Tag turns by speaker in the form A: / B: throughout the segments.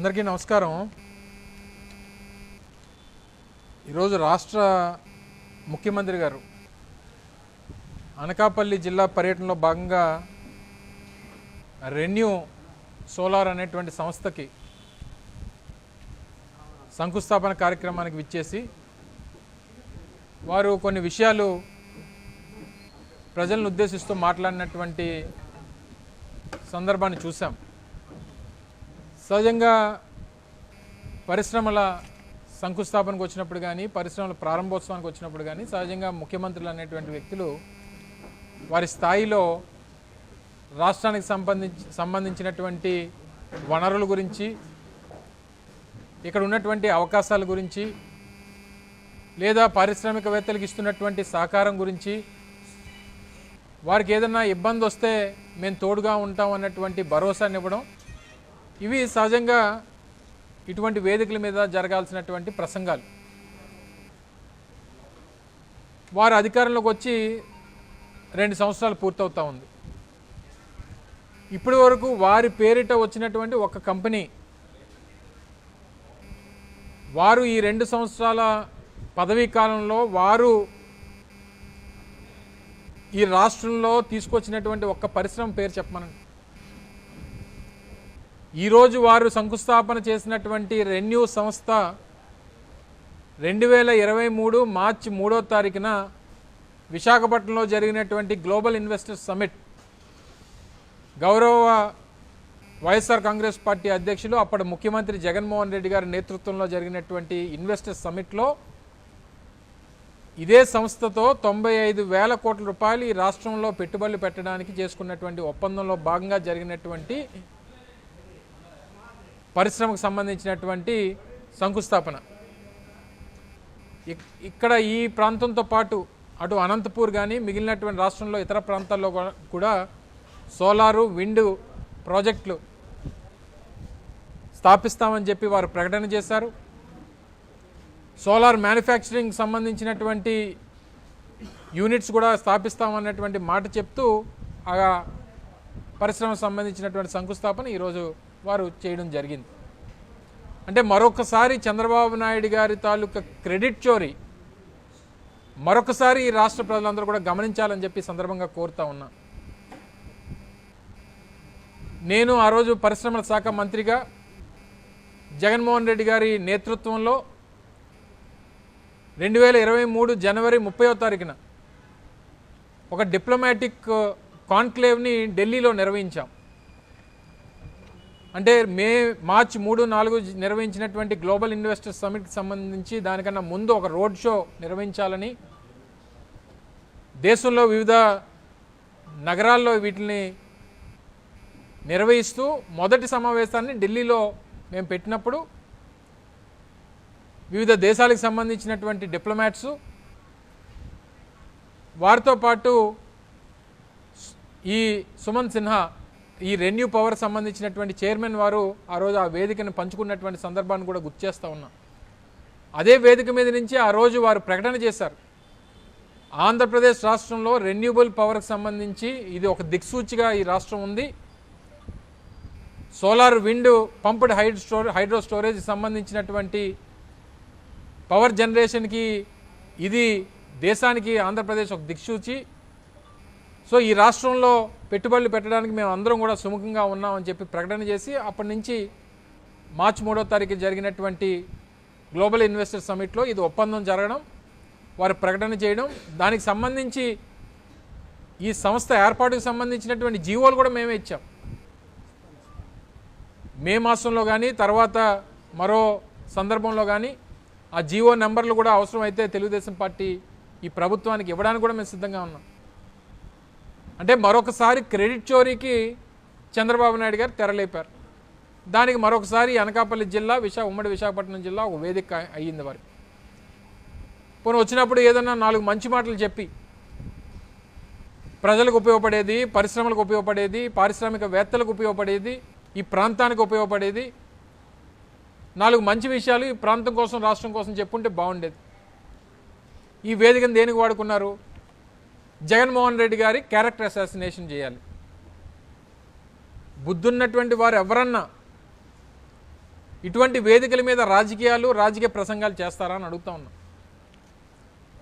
A: అందరికీ నమస్కారం. ఈరోజు రాష్ట్ర ముఖ్యమంత్రి గారు అనకాపల్లి జిల్లా పర్యటనలో భాగంగా రెన్యూ సోలార్ అనేటువంటి సంస్థకి శంకుస్థాపన కార్యక్రమానికి విచ్చేసి వారు కొన్ని విషయాలు ప్రజలను ఉద్దేశిస్తూ మాట్లాడినటువంటి సందర్భాన్ని చూసాం. సహజంగా పరిశ్రమల శంకుస్థాపనకు వచ్చినప్పుడు కానీ పరిశ్రమల ప్రారంభోత్సవానికి వచ్చినప్పుడు కానీ సహజంగా ముఖ్యమంత్రులు అనేటువంటి వ్యక్తులు వారి స్థాయిలో రాష్ట్రానికి సంబంధించినటువంటి వనరుల గురించి, ఇక్కడ ఉన్నటువంటి అవకాశాల గురించి, లేదా పారిశ్రామికవేత్తలకు ఇస్తున్నటువంటి సహకారం గురించి, వారికి ఏదైనా ఇబ్బంది వస్తే మేము తోడుగా ఉంటాం అన్నటువంటి భరోసాని ఇవ్వడం, ఇవి సహజంగా ఇటువంటి వేదికల మీద జరగాల్సినటువంటి ప్రసంగాలు. వారు అధికారంలోకి వచ్చి 2 సంవత్సరాలు పూర్తవుతా ఉంది. ఇప్పటి వరకు వారి పేరిట వచ్చినటువంటి ఒక కంపెనీ, వారు ఈ 2 సంవత్సరాల పదవీ కాలంలో వారు ఈ రాష్ట్రంలో తీసుకొచ్చినటువంటి ఒక్క పరిశ్రమ పేరు చెప్పమనండి. ఈరోజు వారు శంకుస్థాపన చేసినటువంటి రెన్యూ సంస్థ 2023 మార్చి 3వ తారీఖున విశాఖపట్నంలో జరిగినటువంటి గ్లోబల్ ఇన్వెస్టర్స్ సమిట్, గౌరవ వైఎస్ఆర్ కాంగ్రెస్ పార్టీ అధ్యక్షులు అప్పటి ముఖ్యమంత్రి జగన్మోహన్ రెడ్డి గారి నేతృత్వంలో జరిగినటువంటి ఇన్వెస్టర్స్ సమిట్లో ఇదే సంస్థతో 95,000 కోట్ల రూపాయలు ఈ రాష్ట్రంలో పెట్టుబడులు పెట్టడానికి చేసుకున్నటువంటి ఒప్పందంలో భాగంగా జరిగినటువంటి పరిశ్రమకు సంబంధించినటువంటి శంకుస్థాపన. ఇక్కడ ఈ ప్రాంతంతో పాటు అటు అనంతపూర్ కానీ మిగిలినటువంటి రాష్ట్రంలో ఇతర ప్రాంతాల్లో కూడా సోలారు, విండ్ ప్రాజెక్టులు స్థాపిస్తామని చెప్పి వారు ప్రకటన చేశారు. సోలార్ మ్యానుఫ్యాక్చరింగ్ సంబంధించినటువంటి యూనిట్స్ కూడా స్థాపిస్తామన్నటువంటి మాట చెప్తూ ఆ పరిశ్రమకు సంబంధించినటువంటి శంకుస్థాపన ఈరోజు వారు చేయడం జరిగింది. అంటే మరొకసారి చంద్రబాబు నాయుడు గారి తాలూకా క్రెడిట్ చోరీ మరొకసారి ఈ రాష్ట్ర ప్రజలందరూ కూడా గమనించాలని చెప్పి సందర్భంగా కోరుతా ఉన్నా. నేను ఆ రోజు పరిశ్రమల శాఖ మంత్రిగా జగన్మోహన్ రెడ్డి గారి నేతృత్వంలో 2023 జనవరి 30వ తారీఖున ఒక డిప్లొమాటిక్ కాన్క్లేవ్ని ఢిల్లీలో నిర్వహించాం. అంటే మార్చి 3, 4 నిర్వహించినటువంటి గ్లోబల్ ఇన్వెస్టర్స్ సమిట్కి సంబంధించి దానికన్నా ముందు ఒక రోడ్ షో నిర్వహించాలని, దేశంలో వివిధ నగరాల్లో వీటిని నిర్వహిస్తూ మొదటి సమావేశాన్ని ఢిల్లీలో మేము పెట్టినప్పుడు వివిధ దేశాలకు సంబంధించినటువంటి డిప్లొమాట్సు, వారితో పాటు ఈ సుమన్ సిన్హా, ఈ రెన్యూ పవర్ సంబంధించినటువంటి చైర్మన్ వారు ఆ రోజు ఆ వేదికను పంచుకున్నటువంటి సందర్భాన్ని కూడా గుర్తు చేస్తూ ఉన్నాం. అదే వేదిక మీద నుంచి ఆ రోజు వారు ప్రకటన చేశారు, ఆంధ్రప్రదేశ్ రాష్ట్రంలో రెన్యూబుల్ పవర్కి సంబంధించి ఇది ఒక దిక్సూచిగా ఈ రాష్ట్రం ఉంది. Solar, wind, pumped hydro storage సంబంధించినటువంటి పవర్ జనరేషన్కి ఇది దేశానికి ఆంధ్రప్రదేశ్ ఒక దిక్సూచి. సో ఈ రాష్ట్రంలో పెట్టుబడులు పెట్టడానికి మేము అందరం కూడా సుముఖంగా ఉన్నామని చెప్పి ప్రకటన చేసి అప్పటి నుంచి మార్చి 3వ తారీఖు జరిగినటువంటి గ్లోబల్ ఇన్వెస్టర్ సమిట్లో ఇది ఒప్పందం జరగడం, వారు ప్రకటన చేయడం, దానికి సంబంధించి ఈ సంస్థ ఏర్పాటుకు సంబంధించినటువంటి జీవోలు కూడా మేమే ఇచ్చాం. మే మాసంలో కానీ తర్వాత మరో సందర్భంలో కానీ ఆ జీవో నెంబర్లు కూడా అవసరమైతే తెలుగుదేశం పార్టీ ఈ ప్రభుత్వానికి ఇవ్వడానికి కూడా మేము సిద్ధంగా ఉన్నాం. అంటే మరొకసారి క్రెడిట్ చోరీకి చంద్రబాబు నాయుడు గారు తెరలేపారు. దానికి మరొకసారి అనకాపల్లి జిల్లా, ఉమ్మడి విశాఖపట్నం జిల్లా ఒక వేదిక అయ్యింది. వారికి పోనీ వచ్చినప్పుడు ఏదన్నా 4 మంచి మాటలు చెప్పి ప్రజలకు ఉపయోగపడేది, పరిశ్రమలకు ఉపయోగపడేది, పారిశ్రామికవేత్తలకు ఉపయోగపడేది, ఈ ప్రాంతానికి ఉపయోగపడేది 4 మంచి విషయాలు ఈ ప్రాంతం కోసం, రాష్ట్రం కోసం చెప్పుంటే బాగుండేది. ఈ వేదికను దేనికి వాడుకున్నారు? జగన్మోహన్ రెడ్డి గారి క్యారెక్టర్ అసాసినేషన్ చేయాలి. బుద్ధున్నటువంటి వారు ఎవరన్నా ఇటువంటి వేదికల మీద రాజకీయ ప్రసంగాలు చేస్తారా అని అడుగుతా ఉన్నాం.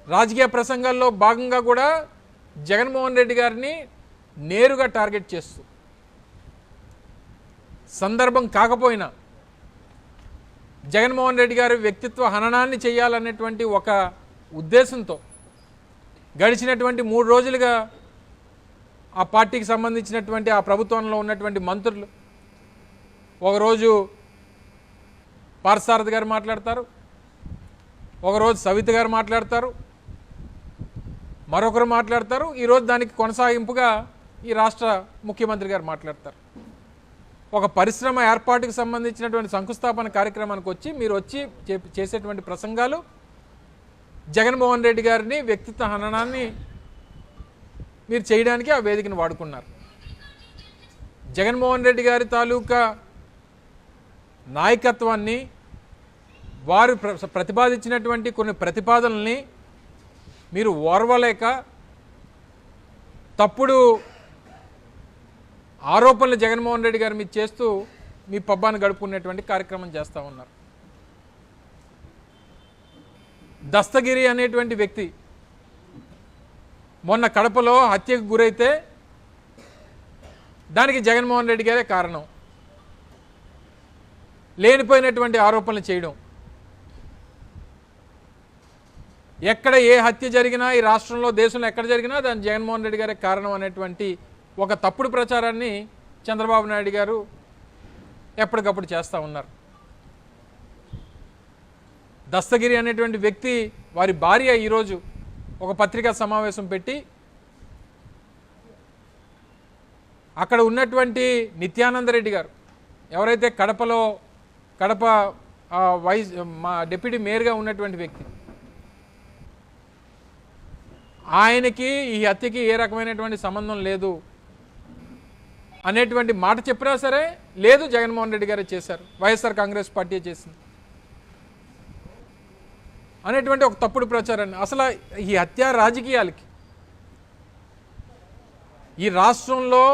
A: రాజకీయ ప్రసంగాల్లో భాగంగా కూడా జగన్మోహన్ రెడ్డి గారిని నేరుగా టార్గెట్ చేస్తూ సందర్భం కాకపోయినా జగన్మోహన్ రెడ్డి గారి వ్యక్తిత్వ హననాన్ని చేయాలనేటువంటి ఒక ఉద్దేశంతో గడిచినటువంటి 3 రోజులుగా ఆ పార్టీకి సంబంధించినటువంటి ఆ ప్రభుత్వంలో ఉన్నటువంటి మంత్రులు ఒకరోజు పార్థసారథి గారు మాట్లాడతారు, ఒకరోజు సవిత గారు మాట్లాడతారు, మరొకరు మాట్లాడతారు. ఈరోజు దానికి కొనసాగింపుగా ఈ రాష్ట్ర ముఖ్యమంత్రి గారు మాట్లాడతారు. ఒక పరిశ్రమ ఏర్పాటుకు సంబంధించినటువంటి శంకుస్థాపన కార్యక్రమానికి వచ్చి మీరు వచ్చి చేసేటువంటి ప్రసంగాలు జగన్మోహన్ రెడ్డి గారిని వ్యక్తిత్వ హననాన్ని మీరు చేయడానికి ఆ వేదికను వాడుకున్నారు. జగన్మోహన్ రెడ్డి గారి తాలూకా నాయకత్వాన్ని, వారు ప్రతిపాదించినటువంటి కొన్ని ప్రతిపాదనల్ని మీరు ఓర్వలేక తప్పుడు ఆరోపణలు జగన్మోహన్ రెడ్డి గారు మీరు చేస్తూ మీ పబ్బాన్ని గడుపుకునేటువంటి కార్యక్రమం చేస్తూ ఉన్నారు. దస్తగిరి అనేటువంటి వ్యక్తి మొన్న కడపలో హత్యకు గురైతే దానికి జగన్మోహన్ రెడ్డి గారే కారణం. లేనిపోయినటువంటి ఆరోపణలు చేయడం, ఎక్కడ ఏ హత్య జరిగినా ఈ రాష్ట్రంలో దేశంలో ఎక్కడ జరిగినా దాని జగన్మోహన్ రెడ్డి గారే కారణం అనేటువంటి ఒక తప్పుడు ప్రచారాన్ని చంద్రబాబు నాయుడు గారు ఎప్పటికప్పుడు చేస్తూ ఉన్నారు. దస్తగిరి అనేటువంటి వ్యక్తి వారి భార్య ఈరోజు ఒక పత్రికా సమావేశం పెట్టి అక్కడ ఉన్నటువంటి నిత్యానందరెడ్డి గారు ఎవరైతే కడప మా డిప్యూటీ మేయర్గా ఉన్నటువంటి వ్యక్తి, ఆయనకి ఈ హత్యకి ఏ రకమైనటువంటి సంబంధం లేదు అనేటువంటి మాట చెప్పినా సరే లేదు, జగన్మోహన్ రెడ్డి గారే చేశారు, వైఎస్ఆర్ కాంగ్రెస్ పార్టీ చేసింది అనేటువంటి ఒక తప్పుడు ప్రచారాన్ని. అసలు ఈ హత్య రాజకీయాలకి ఈ రాష్ట్రంలో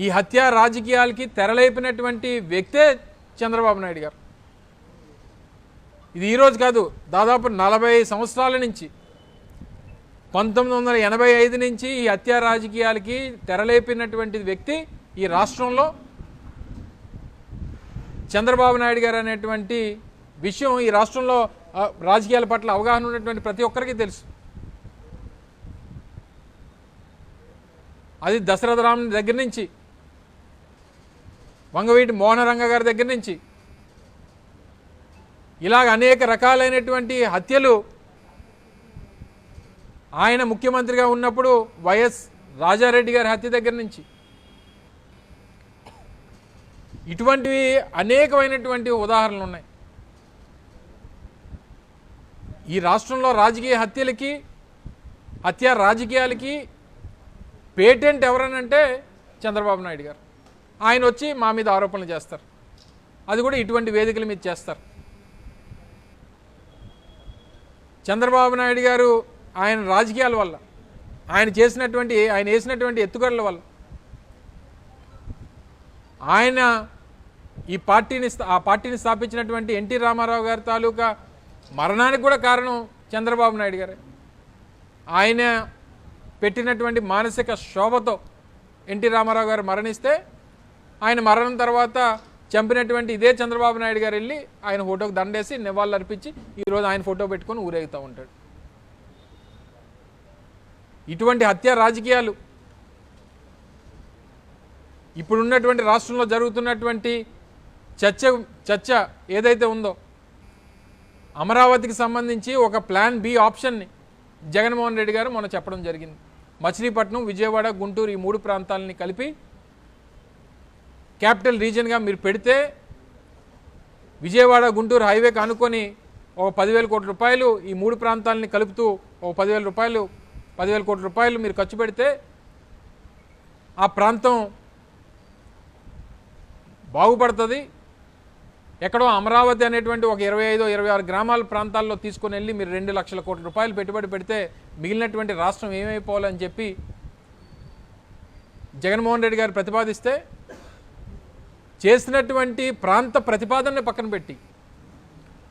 A: ఈ హత్య రాజకీయాలకి తెరలేపినటువంటి వ్యక్తే చంద్రబాబు నాయుడు గారు. ఇది ఈరోజు కాదు, దాదాపు 40 సంవత్సరాల నుంచి 1985 నుంచి ఈ హత్య రాజకీయాలకి తెరలేపినటువంటి వ్యక్తి ఈ రాష్ట్రంలో చంద్రబాబు నాయుడు గారు అనేటువంటి విషయం ఈ రాష్ట్రంలో రాజకీయాల పట్ల అవగాహన ఉన్నటువంటి ప్రతి ఒక్కరికి తెలుసు. అది దశరథరామ్ దగ్గర నుంచి, వంగవీటి మోహనరంగ గారి దగ్గర నుంచి ఇలాగ అనేక రకాలైనటువంటి హత్యలు ఆయన ముఖ్యమంత్రిగా ఉన్నప్పుడు వైఎస్ రాజారెడ్డి గారి హత్య దగ్గర నుంచి ఇటువంటివి అనేకమైనటువంటి ఉదాహరణలు ఉన్నాయి. ఈ రాష్ట్రంలో రాజకీయ హత్యలకి, హత్య రాజకీయాలకి పేటెంట్ ఎవరనంటే చంద్రబాబు నాయుడు గారు. ఆయన వచ్చి మా మీద ఆరోపణలు చేస్తారు, అది కూడా ఇటువంటి వేదికల మీద చేస్తారు. చంద్రబాబు నాయుడు గారు ఆయన రాజకీయాల వల్ల, ఆయన వేసినటువంటి ఎత్తుగడల వల్ల ఆయన ఆ పార్టీని స్థాపించినటువంటి ఎన్టీ రామారావు గారి తాలూకా మరణానికి కూడా కారణం చంద్రబాబు నాయుడు గారే. ఆయన పెట్టినటువంటి మానసిక శోభతో ఎన్టీ రామారావు గారు మరణిస్తే ఆయన మరణం తర్వాత చంపినటువంటి ఇదే చంద్రబాబు నాయుడు గారు వెళ్ళి ఆయన ఫోటోకి దండేసి నివాళులు అర్పించి ఈరోజు ఆయన ఫోటో పెట్టుకొని ఊరేగుతూ ఉంటాడు. ఇటువంటి హత్య రాజకీయాలు ఇప్పుడున్నటువంటి రాష్ట్రంలో జరుగుతున్నటువంటి చర్చ ఏదైతే ఉందో, అమరావతికి సంబంధించి ఒక ప్లాన్ బి ఆప్షన్ని జగన్మోహన్ రెడ్డి గారు మొన్న చెప్పడం జరిగింది. మచిలీపట్నం, విజయవాడ, గుంటూరు ఈ 3 ప్రాంతాలని కలిపి క్యాపిటల్ రీజియన్గా మీరు పెడితే విజయవాడ గుంటూరు హైవేకి అనుకొని ఒక 10,000 కోట్ల రూపాయలు ఈ 3 ప్రాంతాలని కలుపుతూ ఒక 10,000 కోట్ల రూపాయలు మీరు ఖర్చు పెడితే ఆ ప్రాంతం బాగుపడుతుంది. ఎక్కడో అమరావతి అనేటువంటి ఒక 25-26 గ్రామాల ప్రాంతాల్లో తీసుకొని వెళ్ళి మీరు 2 లక్షల కోట్ల రూపాయలు పెట్టుబడి పెడితే మిగిలినటువంటి రాష్ట్రం ఏమైపోవాలని చెప్పి జగన్మోహన్ రెడ్డి గారు ప్రతిపాదిస్తే చేసినటువంటి ప్రాంత ప్రతిపాదనని పక్కన పెట్టి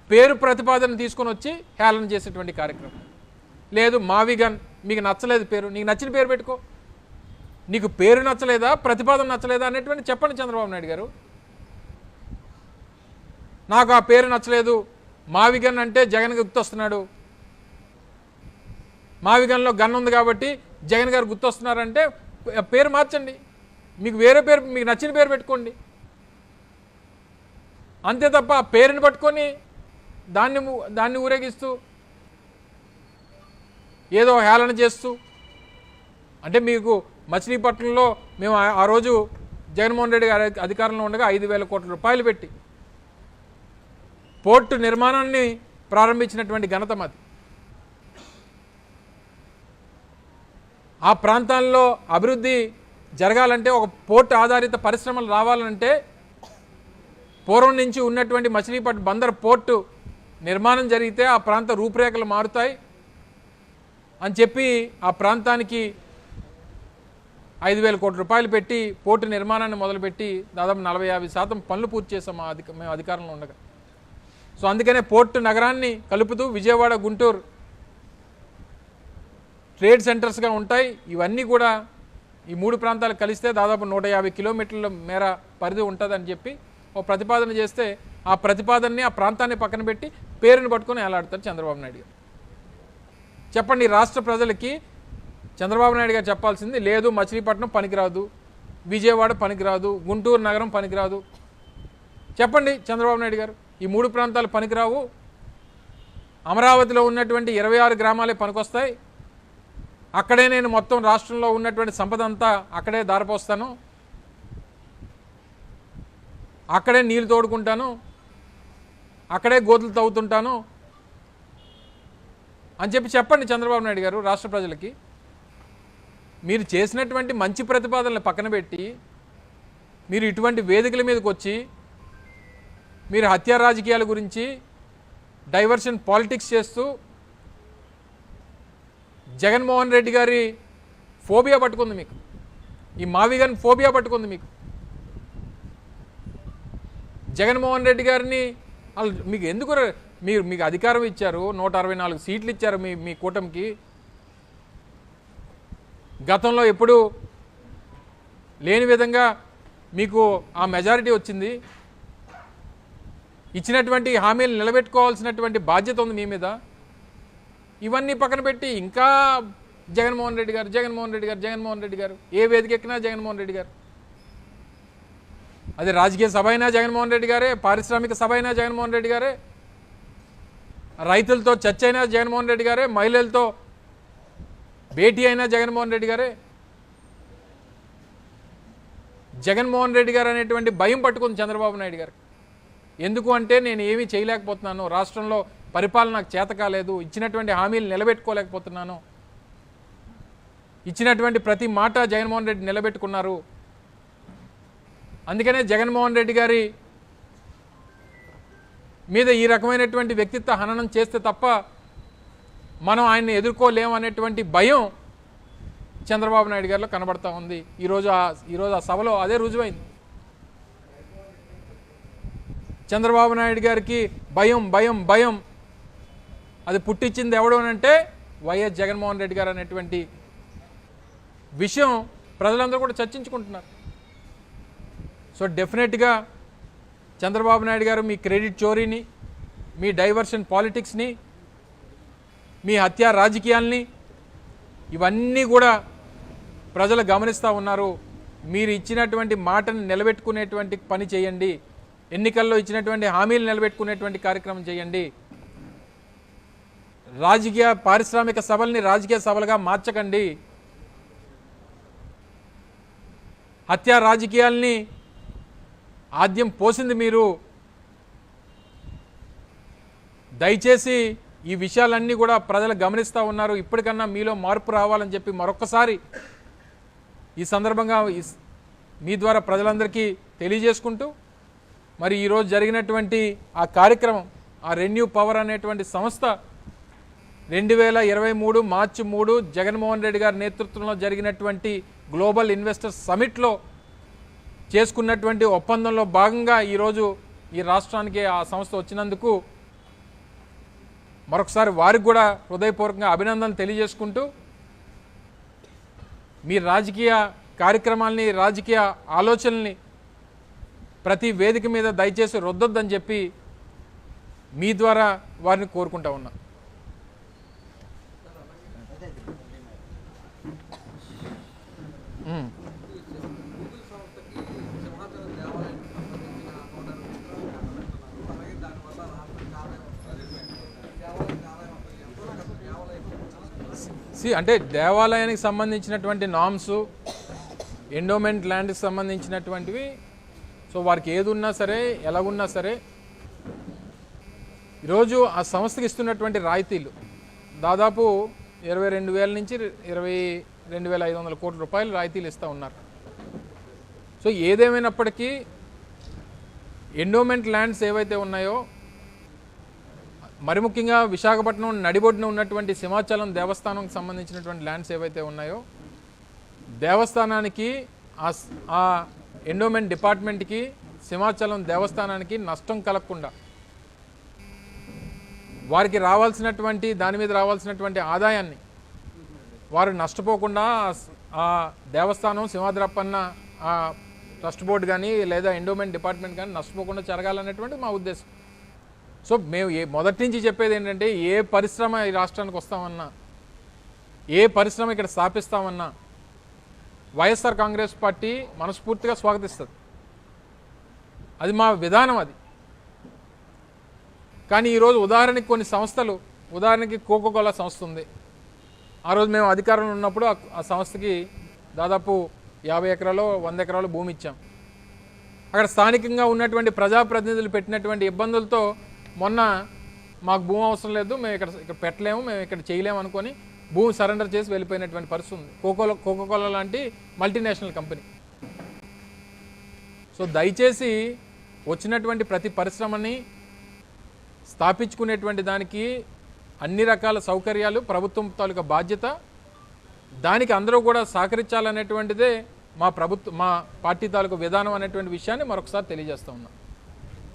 A: పేరు ప్రతిపాదన తీసుకొని వచ్చి హేళన చేసేటువంటి కార్యక్రమం. లేదు మావిగన్ మీకు నచ్చలేదు పేరు, నీకు నచ్చిన పేరు పెట్టుకో. నీకు పేరు నచ్చలేదా, ప్రతిపాదన నచ్చలేదా అనేటువంటి చెప్పండి చంద్రబాబు నాయుడు గారు. నాకు ఆ పేరు నచ్చలేదు, మావిగన్ అంటే జగన్ గుర్తొస్తున్నాడు, మావిగన్లో గన్ ఉంది కాబట్టి జగన్ గారు గుర్తొస్తున్నారంటే పేరు మార్చండి. మీకు వేరే పేరు, మీకు నచ్చిన పేరు పెట్టుకోండి. అంతే తప్ప ఆ పేరుని పట్టుకొని దాన్ని ఊరేగిస్తూ ఏదో హేళన చేస్తూ, అంటే మీకు మచిలీపట్నంలో మేము ఆ రోజు జగన్మోహన్ రెడ్డి గారి అధికారంలో ఉండగా 5,000 కోట్ల రూపాయలు పెట్టి పోర్టు నిర్మాణాన్ని ప్రారంభించినటువంటి ఘనత మాది. ఆ ప్రాంతాల్లో అభివృద్ధి జరగాలంటే, ఒక పోర్టు ఆధారిత పరిశ్రమలు రావాలంటే పూర్వం నుంచి ఉన్నటువంటి మచిలీపట్నం బందర్ పోర్టు నిర్మాణం జరిగితే ఆ ప్రాంత రూపురేఖలు మారుతాయి అని చెప్పి ఆ ప్రాంతానికి 5,000 కోట్ల రూపాయలు పెట్టి పోర్టు నిర్మాణాన్ని మొదలుపెట్టి దాదాపు 40-50% పనులు పూర్తి చేసాం మేము అధికారంలో ఉండగా. సో అందుకనే పోర్టు నగరాన్ని కలుపుతూ విజయవాడ, గుంటూరు ట్రేడ్ సెంటర్స్గా ఉంటాయి. ఇవన్నీ కూడా ఈ 3 ప్రాంతాలు కలిస్తే దాదాపు 150 కిలోమీటర్ల మేర పరిధి ఉంటుందని చెప్పి ఓ ప్రతిపాదన చేస్తే ఆ ప్రతిపాదనని, ఆ ప్రాంతాన్ని పక్కన పెట్టి పేరుని పట్టుకొని ఎలాడతారు చంద్రబాబు నాయుడు గారు. చెప్పండి రాష్ట్ర ప్రజలకి. చంద్రబాబు నాయుడు గారు చెప్పాల్సింది లేదు మచిలీపట్నం పనికిరాదు, విజయవాడ పనికిరాదు, గుంటూరు నగరం పనికిరాదు. చెప్పండి చంద్రబాబు నాయుడు గారు, ఈ 3 ప్రాంతాలు పనికిరావు, అమరావతిలో ఉన్నటువంటి 26 గ్రామాలే పనికొస్తాయి, అక్కడే నేను మొత్తం రాష్ట్రంలో ఉన్నటువంటి సంపద అంతా అక్కడే దారపోస్తాను, అక్కడే నీళ్ళు తోడుకుంటాను, అక్కడే గోతులు తవ్వుతుంటాను అని చెప్పండి చంద్రబాబు నాయుడు గారు రాష్ట్ర ప్రజలకి. మీరు చేసినటువంటి మంచి ప్రతిపాదనలు పక్కన పెట్టి మీరు ఇటువంటి వేదికల మీదకి వచ్చి మీరు హత్యా రాజకీయాల గురించి డైవర్షన్ పాలిటిక్స్ చేస్తూ జగన్మోహన్ రెడ్డి గారి ఫోబియా పట్టుకుంది మీకు, ఈ మావిగన్ ఫోబియా పట్టుకుంది మీకు. జగన్మోహన్ రెడ్డి గారిని మీకు ఎందుకు మీకు అధికారం ఇచ్చారు, 164 సీట్లు ఇచ్చారు మీ కూటమికి. గతంలో ఎప్పుడు లేని విధంగా మీకు ఆ మెజారిటీ వచ్చింది. ఇచ్చినటువంటి హామీలు నిలబెట్టుకోవాల్సినటువంటి బాధ్యత ఉంది మీ మీద. ఇవన్నీ పక్కన పెట్టి ఇంకా జగన్మోహన్ రెడ్డి గారు, జగన్మోహన్ రెడ్డి గారు, జగన్మోహన్ రెడ్డి గారు, ఏ వేదిక ఎక్కినా జగన్మోహన్ రెడ్డి గారు. అది రాజకీయ సభ అయినా జగన్మోహన్ రెడ్డి గారే, పారిశ్రామిక సభ అయినా జగన్మోహన్ రెడ్డి గారే, రైతులతో చర్చ అయినా జగన్మోహన్ రెడ్డి గారే, మహిళలతో భేటీ అయినా జగన్మోహన్ రెడ్డి గారే. జగన్మోహన్ రెడ్డి గారు అనేటువంటి భయం పట్టుకుంది చంద్రబాబు నాయుడు గారు. ఎందుకు అంటే నేను ఏమీ చేయలేకపోతున్నాను, రాష్ట్రంలో పరిపాలన నాకు చేత కాలేదు, ఇచ్చినటువంటి హామీలు నిలబెట్టుకోలేకపోతున్నాను, ఇచ్చినటువంటి ప్రతి మాట జగన్మోహన్ రెడ్డి నిలబెట్టుకున్నారు. అందుకనే జగన్మోహన్ రెడ్డి గారి మీద ఈ రకమైనటువంటి వ్యక్తిత్వ హననం చేస్తే తప్ప మనం ఆయన్ని ఎదుర్కోలేము అనేటువంటి భయం చంద్రబాబు నాయుడు గారిలో కనబడతా ఉంది. ఈరోజు ఆ సభలో అదే రుజువైంది. చంద్రబాబు నాయుడు గారికి భయం భయం భయం అది పుట్టించింది ఎవడు అంటే వైఎస్ జగన్మోహన్ రెడ్డి గారు అనేటువంటి విషయం ప్రజలందరూ కూడా చర్చించుకుంటున్నారు. సో డెఫినెట్గా చంద్రబాబు నాయుడు గారు మీ క్రెడిట్ చోరీని, మీ డైవర్షన్ పాలిటిక్స్ని, మీ హత్యా రాజకీయాల్ని ఇవన్నీ కూడా ప్రజలు గమనిస్తూ ఉన్నారు. మీరు ఇచ్చినటువంటి మాటను నిలబెట్టుకునేటువంటి పని చేయండి, ఎన్నికల్లో ఇచ్చినటువంటి హామీలు నిలబెట్టుకునేటువంటి కార్యక్రమం చేయండి. రాజకీయ పారిశ్రామిక సభల్ని రాజకీయ సభలుగా మార్చకండి. హత్యా రాజకీయాల్ని ఆద్యం పోసింది మీరు. దయచేసి ఈ విషయాలన్నీ కూడా ప్రజలు గమనిస్తూ ఉన్నారు. ఇప్పటికన్నా మీలో మార్పు రావాలని చెప్పి మరొక్కసారి ఈ సందర్భంగా మీ ద్వారా ప్రజలందరికీ తెలియజేసుకుంటూ, మరి ఈరోజు జరిగినటువంటి ఆ కార్యక్రమం, ఆ రెన్యూ పవర్ అనేటువంటి సంస్థ 2023 మార్చి 3 జగన్మోహన్ రెడ్డి గారి నేతృత్వంలో జరిగినటువంటి గ్లోబల్ ఇన్వెస్టర్స్ సమిట్లో చేసుకున్నటువంటి ఒప్పందంలో భాగంగా ఈరోజు ఈ రాష్ట్రానికి ఆ సంస్థ వచ్చినందుకు మరొకసారి వారికి కూడా హృదయపూర్వకంగా అభినందనలు తెలియజేసుకుంటూ మీ రాజకీయ కార్యక్రమాలని రాజకీయ ఆలోచనల్ని ప్రతి వేదిక మీద దయచేసి రుద్దొద్దని చెప్పి మీ ద్వారా వారిని కోరుకుంటా ఉన్నా. అంటే దేవాలయానికి సంబంధించినటువంటి నామ్స్, ఎండోమెంట్ ల్యాండ్కి సంబంధించినటువంటివి, సో వారికి ఏది ఉన్నా సరే ఎలాగున్నా సరే ఈరోజు ఆ సంస్థకి ఇస్తున్నటువంటి రాయితీలు దాదాపు 22,000 నుంచి 22,500 కోట్ల రూపాయలు రాయితీలు ఇస్తూ ఉన్నారు. సో ఏదేమైనప్పటికీ ఎండోమెంట్ ల్యాండ్స్ ఏవైతే ఉన్నాయో, మరి ముఖ్యంగా విశాఖపట్నం నడిబొడ్డున ఉన్నటువంటి సింహాచలం దేవస్థానంకి సంబంధించినటువంటి ల్యాండ్స్ ఏవైతే ఉన్నాయో, దేవస్థానానికి ఆ ఎండోమెంట్ డిపార్ట్మెంట్కి సింహాచలం దేవస్థానానికి నష్టం కలగకుండా వారికి రావాల్సినటువంటి దాని మీద రావాల్సినటువంటి ఆదాయాన్ని వారు నష్టపోకుండా ఆ దేవస్థానం సింహాద్రప్పన్న ఆ ట్రస్ట్ బోర్డు కానీ లేదా ఎండోమెంట్ డిపార్ట్మెంట్ కానీ నష్టపోకుండా జరగాలనేటువంటి మా ఉద్దేశం. సో మేము మొదటి నుంచి చెప్పేది ఏంటంటే, ఏ పరిశ్రమ ఈ రాష్ట్రానికి వస్తామన్నా, ఏ పరిశ్రమ ఇక్కడ స్థాపిస్తామన్నా వైఎస్ఆర్ కాంగ్రెస్ పార్టీ మనస్ఫూర్తిగా స్వాగతిస్తుంది. అది మా విధానం అది. కానీ ఈరోజు ఉదాహరణకి కొన్ని సంస్థలు, ఉదాహరణకి కోకోకోలా సంస్థ ఉంది. ఆ రోజు మేము అధికారంలో ఉన్నప్పుడు ఆ సంస్థకి దాదాపు 50 ఎకరాలు 100 ఎకరాలు భూమి ఇచ్చాం. అక్కడ స్థానికంగా ఉన్నటువంటి ప్రజాప్రతినిధులు పెట్టినటువంటి ఇబ్బందులతో మొన్న మాకు భూమి అవసరం లేదు, మేము ఇక్కడ పెట్టలేము, మేము ఇక్కడ చేయలేము అనుకొని భూమి సరెండర్ చేసి వెళ్ళిపోయినటువంటి పరిస్థితి ఉంది. కోకోకోలా లాంటి మల్టీనేషనల్ కంపెనీ. సో దయచేసి వచ్చినటువంటి ప్రతి పరిశ్రమని స్థాపించుకునేటువంటి దానికి అన్ని రకాల సౌకర్యాలు ప్రభుత్వం తాలూకా బాధ్యత, దానికి అందరూ కూడా సహకరించాలనేటువంటిదే మా పార్టీ తాలూకా విధానం అనేటువంటి విషయాన్ని మరొకసారి తెలియజేస్తూ ఉన్నాం.